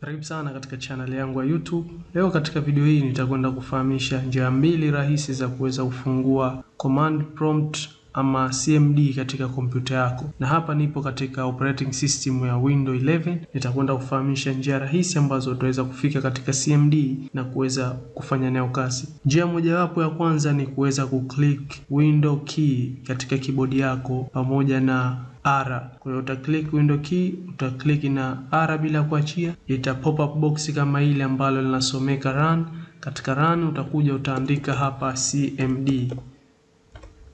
Karibu sana katika channel yangu ya YouTube. Leo katika video hii nitakwenda kufahamisha njia mbili rahisi za kuweza kufungua command prompt ama CMD katika kompyuta yako. Na hapa nipo katika operating system ya Windows 11. Nitakwenda kufahamisha njia rahisi ambazo utaweza kufika katika CMD na kuweza kufanya nayo kazi. Njia mojawapo ya kwanza ni kuweza kuclick window key katika keyboard yako pamoja na R. Kwa hiyo utaklik window key, utaklik na R bila kuachia, ita pop up box kama ile ambalo linasomeka run. Katika run utakuja utaandika hapa CMD.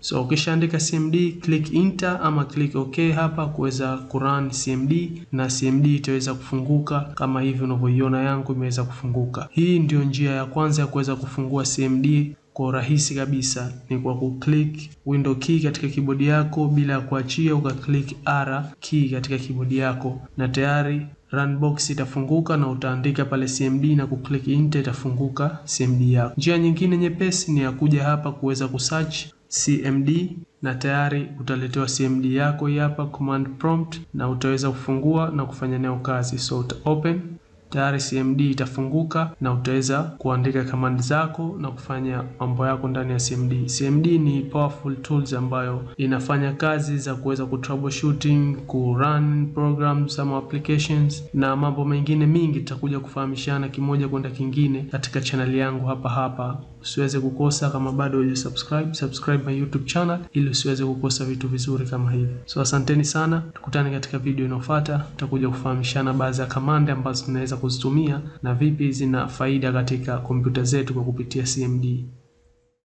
So ukishaandika CMD, click enter ama click OK hapa kuweza kurun CMD, na CMD itaweza kufunguka kama hivi unavyoiona yangu imeweza kufunguka. Hii ndio njia ya kwanza ya kuweza kufungua CMD kwa urahisi kabisa, ni kwa kuclick window key katika keyboard yako bila kuachia, ukaclick R key katika keyboard yako na tayari run box itafunguka na utaandika pale CMD na kuclick enter, itafunguka CMD yako. Njia nyingine nyepesi ni ya kuja hapa kuweza kusearch CMD na tayari utaletewa CMD yako hapa command prompt na utaweza kufungua na kufanya nayo kazi. So uta open, tayari CMD itafunguka na utaweza kuandika command zako na kufanya mambo yako ndani ya CMD. CMD ni powerful tools ambayo inafanya kazi za kuweza kutroubleshooting, kurun programs ama applications na mambo mengine mingi. Tutakuja kufahamishana kimoja kwenda kingine katika channel yangu hapa. Usiweze kukosa, kama bado hujasubscribe, subscribe my YouTube channel ili usiweze kukosa vitu vizuri kama hivi. So asanteni sana, tukutane katika video inayofuata. Tutakuja kufahamishana baadhi ya command ambazo tunaweza kuzitumia na vipi zina faida katika kompyuta zetu kwa kupitia CMD.